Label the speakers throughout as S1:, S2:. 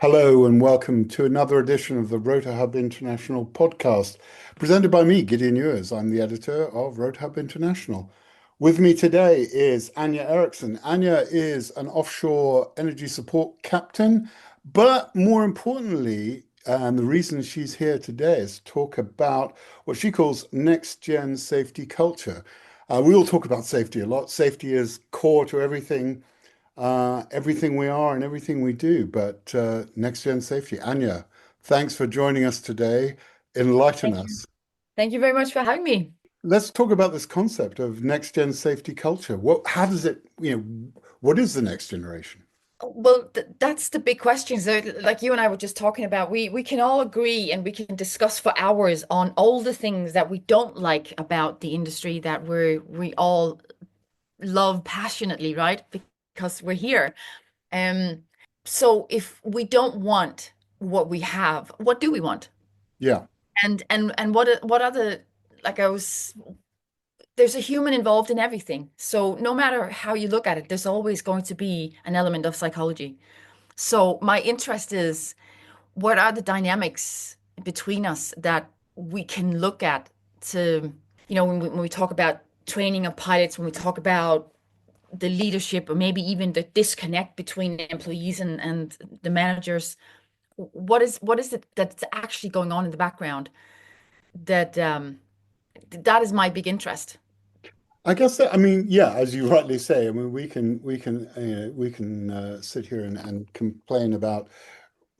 S1: Hello and welcome to another edition of the RotorHub International Podcast, presented by me, Gideon Ewers. I'm the editor of RotorHub International. With me today is Anja Eriksen. Anja is an offshore energy support captain, but more importantly, the reason she's here today is to talk about what she calls next-gen safety culture. We all talk about safety a lot. Safety is core to everything we are and everything we do. But next gen safety, Anja, thanks for joining us today. Enlighten
S2: Thank you.
S1: us.
S2: Thank you very much for having me.
S1: Let's talk about this concept of next gen safety culture. How does it, what is the next generation?
S2: Well, that's the big question. So, like you and I were just talking about, we can all agree and we can discuss for hours on all the things that we don't like about the industry that we all love passionately, right? Because we're here. Um, so if we don't want what we have, what do we want?
S1: Yeah,
S2: And what are the like I was there's a human involved in everything. So no matter how you look at it, there's always going to be an element of psychology. So my interest is what are the dynamics between us that we can look at to, when we talk about training of pilots, when we talk about the leadership or maybe even the disconnect between the employees and the managers, what is it that's actually going on in the background that that is my big interest.
S1: I guess that, I mean, yeah, as you rightly say, I mean, we can sit here and complain about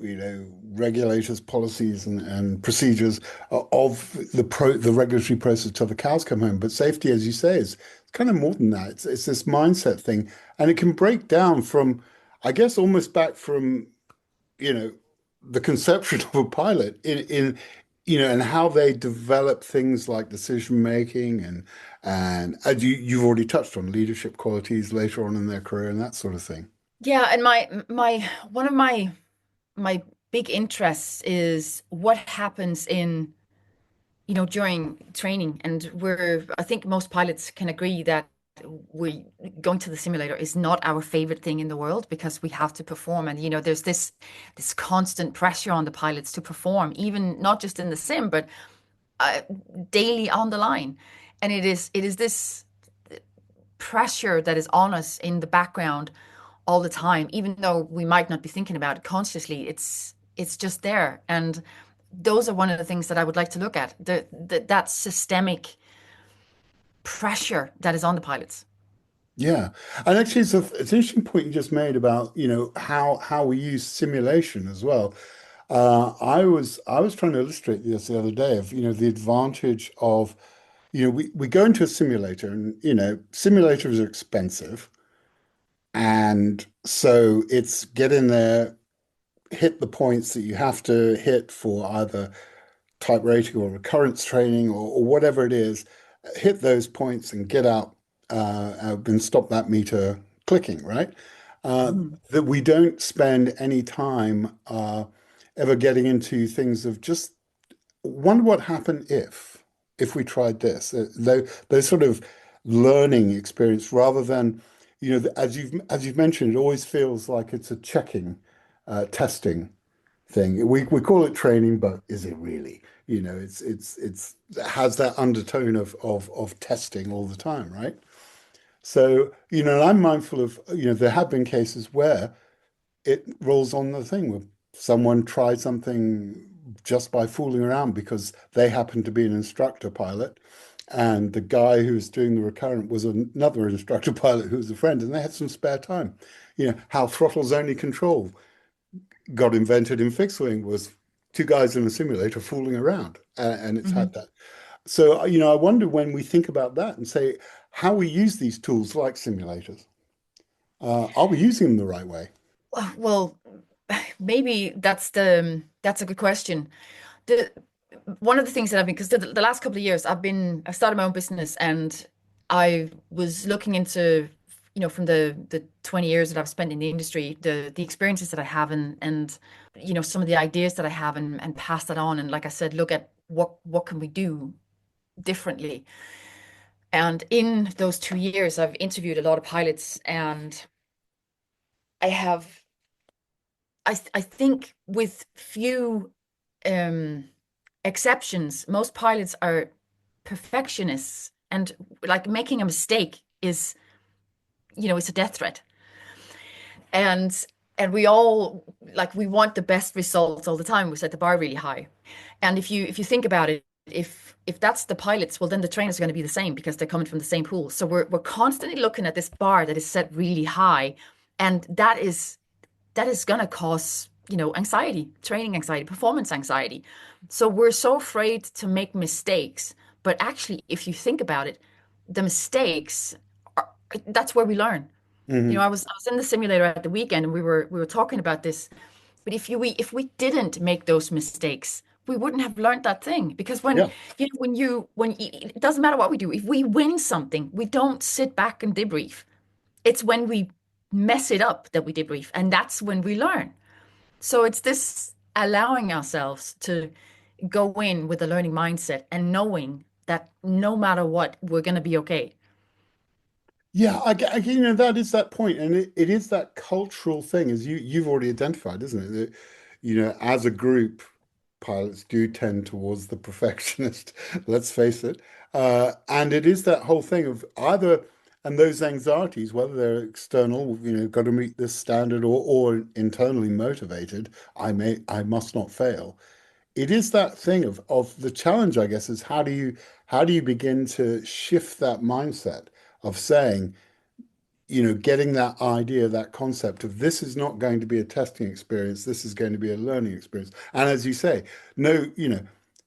S1: regulators, policies, and procedures of the regulatory process till the cows come home. But safety, as you say, is kind of more than that. It's this mindset thing, and it can break down from, I guess, almost back from you know the conception of a pilot and how they develop things like decision making and as you've already touched on leadership qualities later on in their career and that sort of thing.
S2: Yeah, and my one of my big interests is what happens in, during training. And I think most pilots can agree that we going to the simulator is not our favorite thing in the world because we have to perform. And, there's this constant pressure on the pilots to perform, even not just in the sim, but uh, daily on the line. And it is this pressure that is on us in the background all the time, even though we might not be thinking about it consciously. It's just there, and those are one of the things that I would like to look at. That systemic pressure that is on the pilots.
S1: Yeah, and actually, it's an interesting point you just made about how we use simulation as well. I was trying to illustrate this the other day of the advantage of we go into a simulator and simulators are expensive, and so it's get in there, hit the points that you have to hit for either type rating or recurrence training or whatever it is, hit those points and get out and stop that meter clicking, right?
S2: Mhm.
S1: That we don't spend any time ever getting into things of just wonder what happened if we tried this. Those sort of learning experience rather than, as you've mentioned, it always feels like it's a checking, testing thing. We call it training, but is it really? It has that undertone of testing all the time, right? So, and I'm mindful of, there have been cases where it rolls on the thing where someone tried something just by fooling around because they happened to be an instructor pilot. And the guy who was doing the recurrent was another instructor pilot who was a friend, and they had some spare time. How throttles only control got invented in fixed wing was two guys in a simulator fooling around, and it's had
S2: Mhm.
S1: that. So, I wonder when we think about that and say how we use these tools like simulators, are we using them the right way?
S2: Well, maybe that's a good question. The One of the things that I've been, because the last couple of years I've started my own business, and I was looking into, from the 20 years that I've spent in the industry, the experiences that I have, and some of the ideas that I have, and pass that on. And like I said, look at what can we do differently. And in those 2 years, I've interviewed a lot of pilots, and I have I think with few um, exceptions, most pilots are perfectionists, and like making a mistake is, it's a death threat. And we all like we want the best results all the time. We set the bar really high. And if you think about it, if that's the pilots, well then the trainers are going to be the same because they're coming from the same pool. So we're constantly looking at this bar that is set really high, and that is going to cause, anxiety, training anxiety, performance anxiety. So we're so afraid to make mistakes. But actually, if you think about it, the mistakes are, that's where we learn.
S1: Hmm.
S2: I was in the simulator at the weekend, and we were talking about this. But if we didn't make those mistakes, we wouldn't have learned that thing. Because
S1: Yeah.
S2: it doesn't matter what we do. If we win something, we don't sit back and debrief. It's when we mess it up that we debrief, and that's when we learn. So it's this allowing ourselves to go in with a learning mindset and knowing that no matter what, we're going to be okay.
S1: Yeah, that is that point, and it is that cultural thing, as you've already identified, isn't it? That, as a group, pilots do tend towards the perfectionist, let's face it. And it is that whole thing of either, and those anxieties, whether they're external, got to meet this standard, or internally motivated, I must not fail. It is that thing of the challenge, I guess, is how do you begin to shift that mindset of saying, getting that idea, that concept of this is not going to be a testing experience, this is going to be a learning experience. And as you say, no,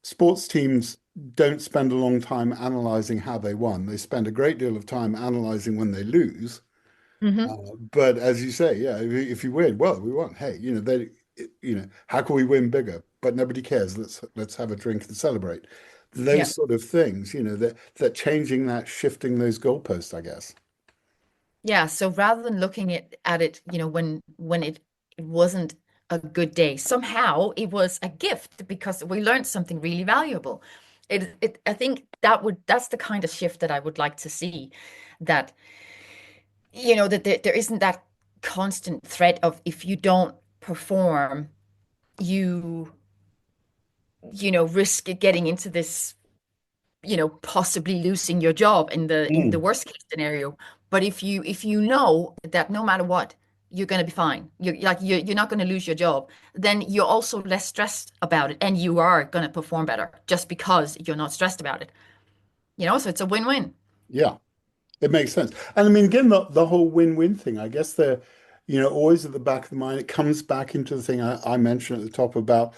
S1: sports teams don't spend a long time analyzing how they won. They spend a great deal of time analyzing when they lose.
S2: Hmm.
S1: But as you say, yeah, if you win, well, we won. Hey, how can we win bigger? But nobody cares. Let's have a drink and celebrate.
S2: Yeah.
S1: Those sort of things, that changing that, shifting those goalposts, I guess.
S2: Yeah. So rather than looking at it, when it wasn't a good day, somehow it was a gift because we learned something really valuable. I think that's the kind of shift that I would like to see, that that there isn't that constant threat of, if you don't perform, you risk getting into this, possibly losing your job in the
S1: Mm.
S2: worst case scenario. But if you know that no matter what, you're going to be fine. You're not going to lose your job. Then you're also less stressed about it, and you are going to perform better just because you're not stressed about it. So it's a win-win.
S1: Yeah. It makes sense. And I mean, again, the whole win-win thing, I guess always at the back of the mind, it comes back into the thing I mentioned at the top about,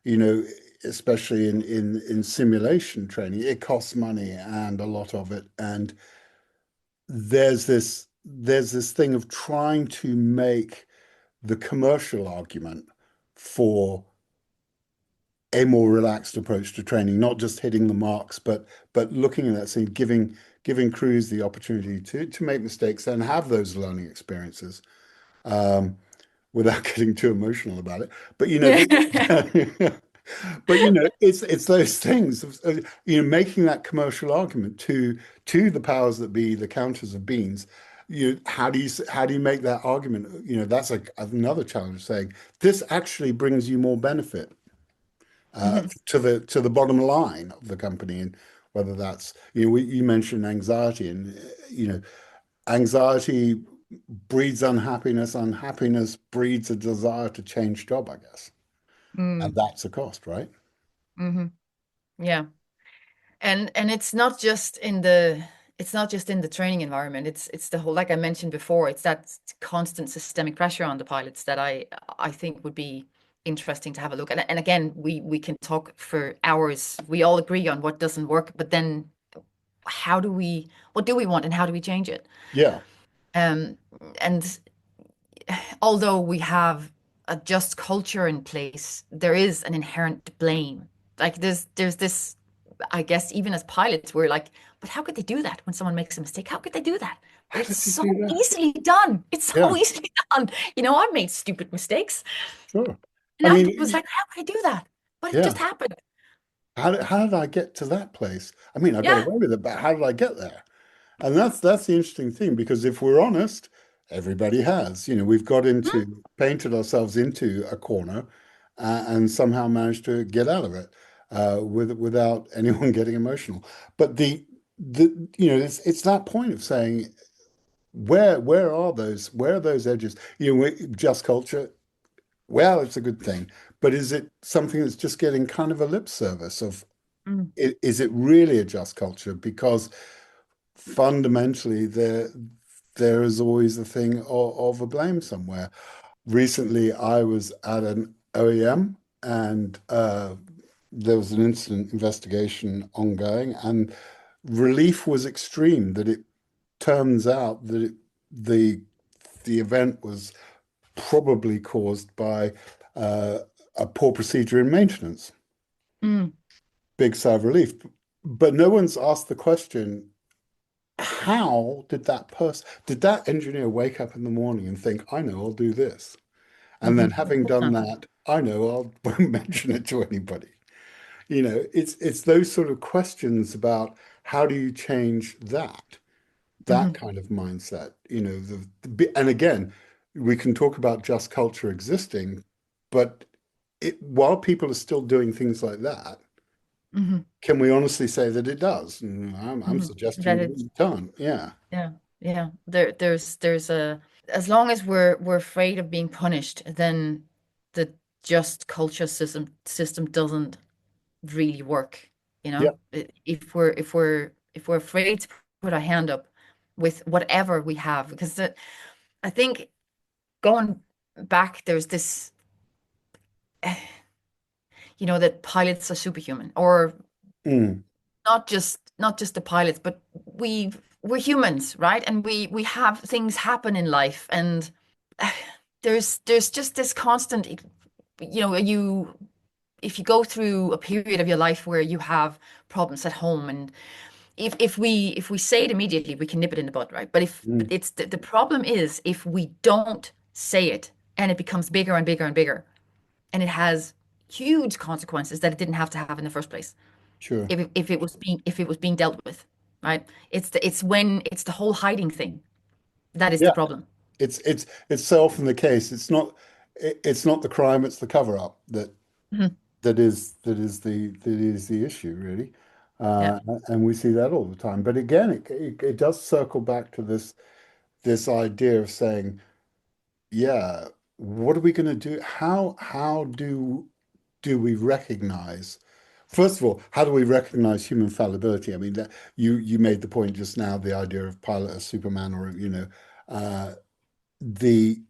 S1: you know, especially in simulation training, it costs money and a lot of it. And there's this thing of trying to make the commercial argument for a more relaxed approach to training, not just hitting the marks, but looking at that, saying giving crews the opportunity to make mistakes and have those learning experiences, um, without getting too emotional about it. But but it's those things of, making that commercial argument to the powers that be, the counters of beans. How do you make that argument? That's like another challenge, saying this actually brings you more benefit,
S2: Mhm.
S1: to the bottom line of the company, and whether that's, you mentioned anxiety, and anxiety breeds unhappiness, unhappiness breeds a desire to change job, I guess, and
S2: Mm,
S1: that's a cost, right?
S2: hmm. Yeah. And it's not just in the training environment. It's the whole, like I mentioned before, it's that constant systemic pressure on the pilots that I think would be interesting to have a look at. And again, we can talk for hours. We all agree on what doesn't work, but then what do we want, and how do we change it?
S1: Yeah.
S2: Um, and although we have a just culture in place, there is an inherent blame. Like there's this, I guess, even as pilots, we're like, but how could they do that when someone makes a mistake? How could they do that? But
S1: How
S2: it's
S1: did you
S2: so
S1: do that?
S2: easily done. It's so
S1: Yeah,
S2: easily done. I've made stupid mistakes.
S1: sure. I
S2: And I
S1: mean,
S2: was like, how could I do that? But it just
S1: yeah.
S2: happened.
S1: How did I get to that place? I mean, I got
S2: Yeah.
S1: away with it, but how did I get there? And that's the interesting thing, because if we're honest, Everybody has. We've painted ourselves into a corner and somehow managed to get out of it without anyone getting emotional. But it's that point of saying, where are those edges? Just culture. Well, it's a good thing, but is it something that's just getting kind of a lip service of,
S2: Mm,
S1: is it really a just culture? Because fundamentally, there is always a thing of a blame somewhere. Recently, I was at an OEM, and there was an incident investigation ongoing, and relief was extreme that it turns out that the the event was probably caused by uh, a poor procedure in maintenance.
S2: mm,
S1: Big sigh of relief. But no one's asked the question, how did that engineer wake up in the morning and think, I know I'll do this? And then
S2: of
S1: having
S2: course
S1: done
S2: not.
S1: that, I know I'll won't mention it to anybody. It's those sort of questions about how do you change that
S2: Hmm.
S1: kind of mindset. And again, we can talk about just culture existing, but while people are still doing things like that,
S2: Hmm.
S1: can we honestly say that it does? I'm
S2: Hmm.
S1: suggesting
S2: That
S1: it
S2: it's
S1: really can't. Yeah.
S2: yeah, yeah. There's a as long as we're afraid of being punished, then the just culture system doesn't really work.
S1: Yeah.
S2: If we're afraid to put our hand up with whatever we have, because I think going back, there's this, that pilots are superhuman, or
S1: Mm,
S2: not just the pilots, but we're humans, right? And we have things happen in life, and there's just this constant, you if you go through a period of your life where you have problems at home, and if we say it immediately, we can nip it in the bud, right? But
S1: mm,
S2: it's the problem is if we don't say it, and it becomes bigger and bigger and bigger, and it has huge consequences that it didn't have to have in the first place.
S1: sure.
S2: If it was being dealt with, right? It's the whole hiding thing that is the
S1: Yeah.
S2: problem.
S1: It's so often the case. It's not the crime, it's the cover up
S2: Mhm.
S1: that is the issue, really.
S2: Yeah.
S1: And we see that all the time. But again, it does circle back to this idea of saying, yeah, what are we going to do? How do we recognize? First of all, how do we recognize human fallibility? I mean, that you made the point just now, the idea of pilot as Superman, or uh, the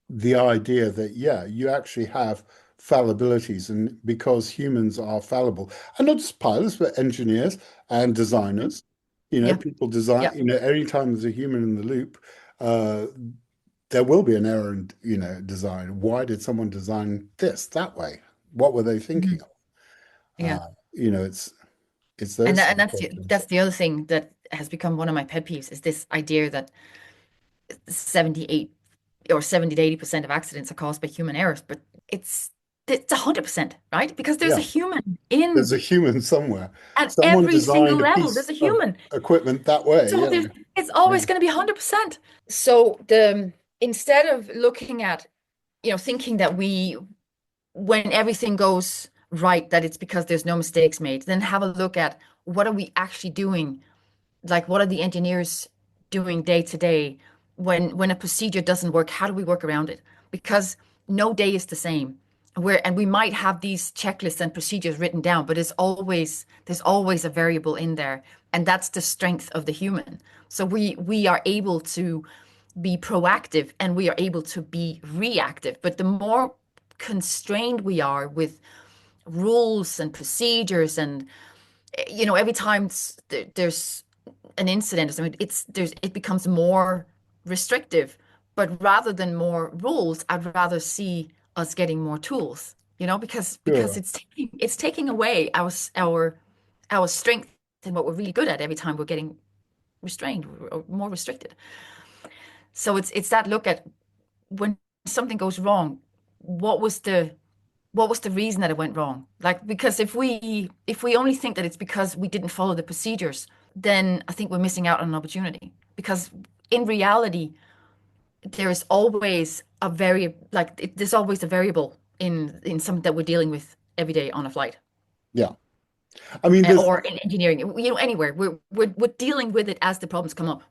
S1: the idea that, yeah, you actually have fallibilities, and because humans are fallible, and not just pilots, but engineers and
S2: Mhm.
S1: designers.
S2: Yeah.
S1: People design.
S2: Yeah.
S1: Anytime there's a human in the loop, uh, there will be an error in design. Why did someone design this that way? What were they thinking
S2: Mhm.
S1: of?
S2: Yeah.
S1: It's
S2: And
S1: those
S2: that,
S1: sort
S2: and
S1: of
S2: that's
S1: questions.
S2: that's the other thing that has become one of my pet peeves, is this idea that 78 or 70 to 80% of accidents are caused by human errors, but it's it's 100%, right? Because there's a
S1: Yeah,
S2: human
S1: there's
S2: in
S1: a human somewhere.
S2: at
S1: Someone
S2: every
S1: designed
S2: single
S1: a
S2: level. There's
S1: piece
S2: a
S1: of
S2: human.
S1: equipment that way.
S2: So
S1: Yeah,
S2: it's
S1: yeah,
S2: always going to be 100%. So instead of looking at, thinking that when everything goes right, that it's because there's no mistakes made, then have a look at what are we actually doing? Like, what are the engineers doing day to day? When a procedure doesn't work, how do we work around it? Because no day is the same. And we might have these checklists and procedures written down, but there's always a variable in there, and that's the strength of the human. So we are able to be proactive, and we are able to be reactive. But the more constrained we are with rules and procedures, and every time there's an incident or something, it becomes more restrictive. But rather than more rules, I'd rather see us getting more tools, because
S1: sure.
S2: it's taking away our strength and what we're really good at every time we're getting restrained or more restricted. So it's that look at, when something goes wrong, what was the reason that it went wrong? Like, because if we only think that it's because we didn't follow the procedures, then I think we're missing out on an opportunity. Because in reality, there's always a there's always a variable in something that we're dealing with every day on a flight,
S1: Yeah. I mean, there's
S2: or in engineering, anywhere. We're dealing with it as the problems come up.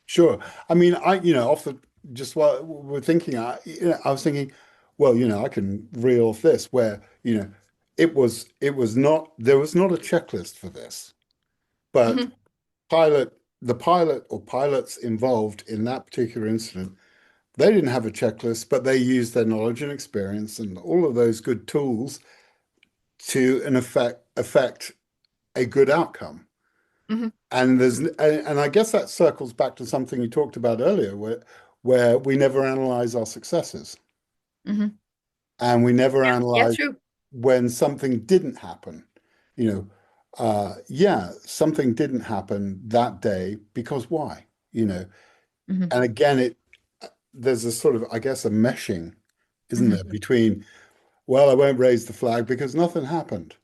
S1: sure. I mean, off the just while we're thinking, I was thinking, well, I can reel off this where, it was not there was not a checklist for this, but
S2: Hmm.
S1: the pilot or pilots involved in that particular incident, they didn't have a checklist, but they used their knowledge and experience and all of those good tools to, in effect, affect a good outcome.
S2: Hmm.
S1: And I guess that circles back to something you talked about earlier, where we never analyze our successes
S2: Hmm.
S1: and we never
S2: Yeah,
S1: analyze
S2: true.
S1: when something didn't happen. You know, yeah, something didn't happen that day because why?
S2: Hmm.
S1: And again, there's a sort of, I guess, a meshing, isn't
S2: Hmm.
S1: there, between, well, I won't raise the flag because nothing happened.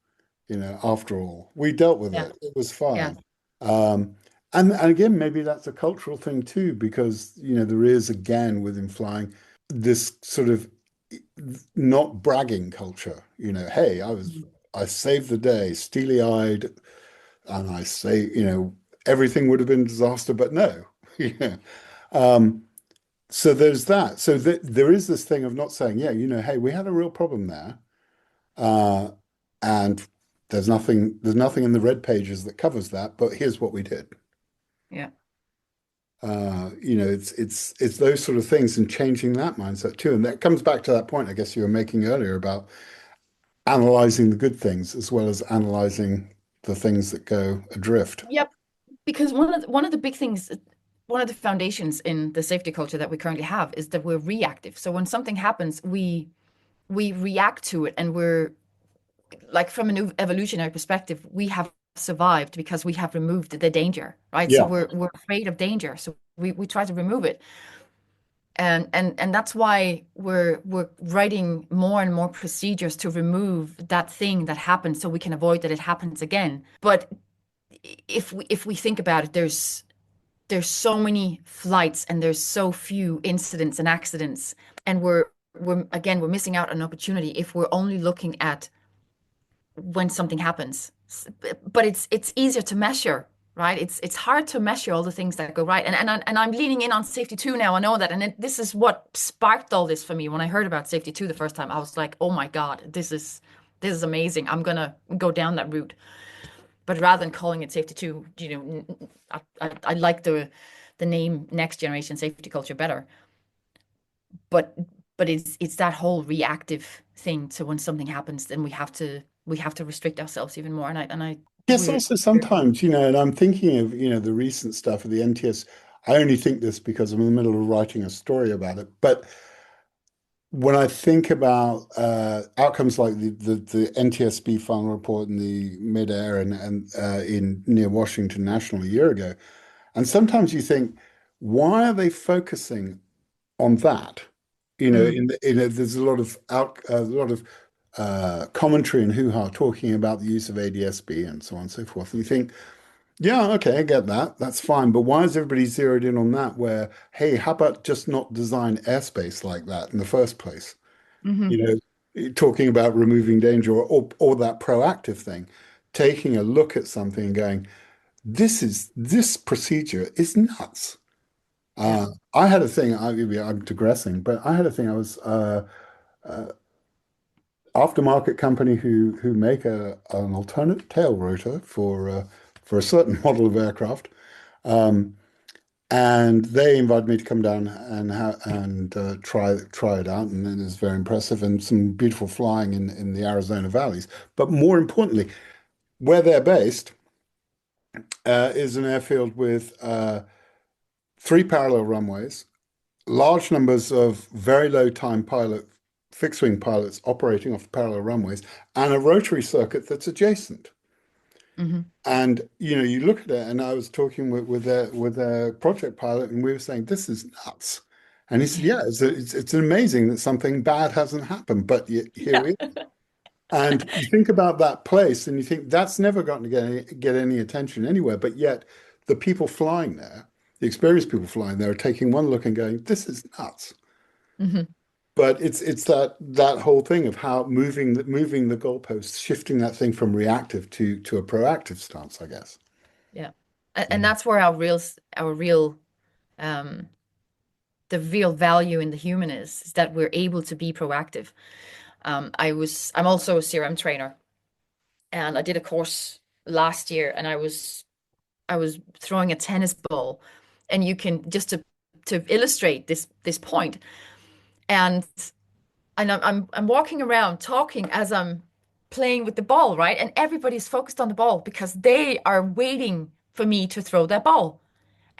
S1: After all, we dealt with
S2: Yeah,
S1: it. It was
S2: yeah.
S1: fine. Um, and again, maybe that's a cultural thing too, because there is again within flying this sort of not bragging culture. Hey,
S2: Mhm.
S1: I saved the day, steely-eyed, and I say, everything would have been a disaster, but no. Yeah. Um, so there's that. So there is this thing of not saying, yeah, hey, we had a real problem there. Uh, and there's nothing in the red pages that covers that, but here's what we did.
S2: Yeah.
S1: It's those sort of things and changing that mindset too. And that comes back to that point, I guess you were making earlier about analyzing the good things as well as analyzing the things that go adrift.
S2: Yep. Because one of the big things, one of the foundations in the safety culture that we currently have is that we're reactive. So when something happens, we react to it, and we're like, from an evolutionary perspective, we have survived because we have removed the danger, right? So
S1: Yeah.
S2: we're afraid of danger, so we try to remove it. And that's why we're writing more and more procedures to remove that thing that happened so we can avoid that it happens again. But if we think about it, there's so many flights and there's so few incidents and accidents, and we're missing out on an opportunity if we're only looking at when something happens. But it's easier to measure, right? It's hard to measure all the things that go right. And I'm leaning in on safety two now. I know that, and this is what sparked all this for me. When I heard about safety two the first time, I was like, oh my God, this is amazing. I'm gonna go down that route. But rather than calling it safety two, I like the name next generation safety culture better. But it's that whole reactive thing. So when something happens, then we have to restrict ourselves even more. And I
S1: Yes,
S2: we're
S1: also sometimes, and I'm thinking of, the recent stuff of the NTS. I only think this because I'm in the middle of writing a story about it. But when I think about outcomes like the NTSB final report in the mid-air and in near Washington National a year ago, and sometimes you think, why are they focusing on that?
S2: mm,
S1: There's a lot of commentary and hoo-ha talking about the use of ADSB and so on and so forth. And you think, yeah, okay, I get that. That's fine. But why is everybody zeroed in on that? Where, hey, how about just not design airspace like that in the first place?
S2: hmm.
S1: You talking about removing danger or that proactive thing, taking a look at something and going, this procedure is nuts.
S2: Yeah.
S1: I had a thing, I'm digressing, but I had a thing. I was aftermarket company who make an alternate tail rotor for a certain model of aircraft. Um, and they invited me to come down and try it out, and it was very impressive and some beautiful flying in the Arizona valleys. But more importantly, where they're based is an airfield with three parallel runways, large numbers of very low time fixed wing pilots operating off parallel runways, and a rotary circuit that's adjacent.
S2: Hmm.
S1: And you look at it, and I was talking with their project pilot, and we were saying this is nuts. And he said,
S2: Yeah.
S1: "Yeah, it's amazing that something bad hasn't happened, but yet here
S2: Yeah.
S1: we are." And you think about that place, and you think that's never going to get any attention anywhere. But yet, the people flying there, The experienced people flying there are taking one look and going, "This is nuts."
S2: Hmm.
S1: But it's that whole thing of how moving the goalposts, shifting that thing from reactive to a proactive stance, I guess.
S2: Yeah. And
S1: Mm.
S2: that's where our real um the real value in the human is that we're able to be proactive. I'm also a CRM trainer, and I did a course last year, and I was throwing a tennis ball, and you can just to illustrate this point, and I'm walking around talking as I'm playing with the ball, right? And everybody's focused on the ball because they are waiting for me to throw that ball.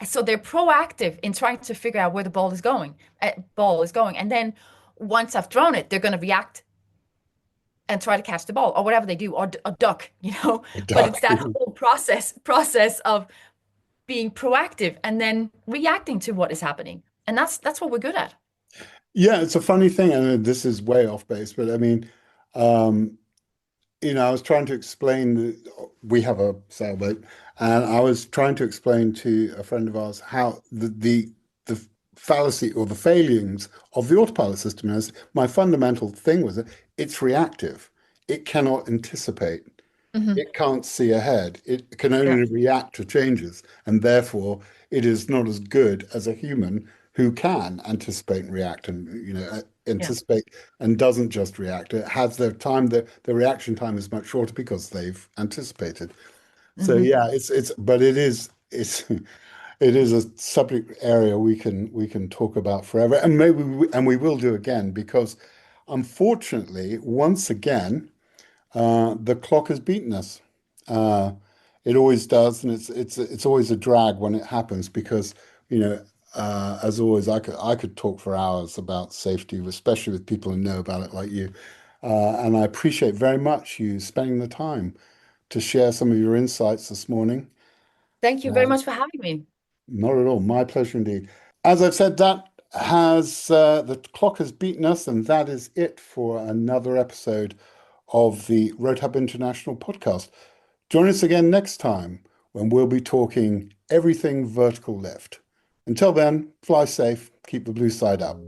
S2: So they're proactive in trying to figure out where the ball is going. And then once I've thrown it, they're going to react and try to catch the ball or whatever they do, or duck,
S1: A
S2: But
S1: duck.
S2: it's that whole process of being proactive and then reacting to what is happening. And that's what we're good at.
S1: Yeah, it's a funny thing, and this is way off base, but I mean, um, I was trying to explain we have a sailboat, and I was trying to explain to a friend of ours how the fallacy or the failings of the autopilot system is. My fundamental thing was that it's reactive. It cannot anticipate.
S2: Hmm.
S1: It can't see ahead. It can
S2: Yeah.
S1: only react to changes, and therefore it is not as good as a human who can anticipate and react, and
S2: Yeah.
S1: anticipate and doesn't just react. It has their time. The reaction time is much shorter because they've anticipated. So
S2: Hmm.
S1: yeah, but it is a subject area we can talk about forever, and we will do again because unfortunately, once again. The clock has beaten us. Uh, it always does, and it's always a drag when it happens because you know, as always, I could talk for hours about safety, especially with people who know about it like you. And I appreciate very much you spending the time to share some of your insights this morning.
S2: Thank you very
S1: Uh,
S2: much for having me.
S1: Not at all, my pleasure indeed. As I've said, the clock has beaten us, and that is it for another episode of the RotorHub International Podcast. Join us again next time when we'll be talking everything vertical lift. Until then, fly safe, keep the blue side up.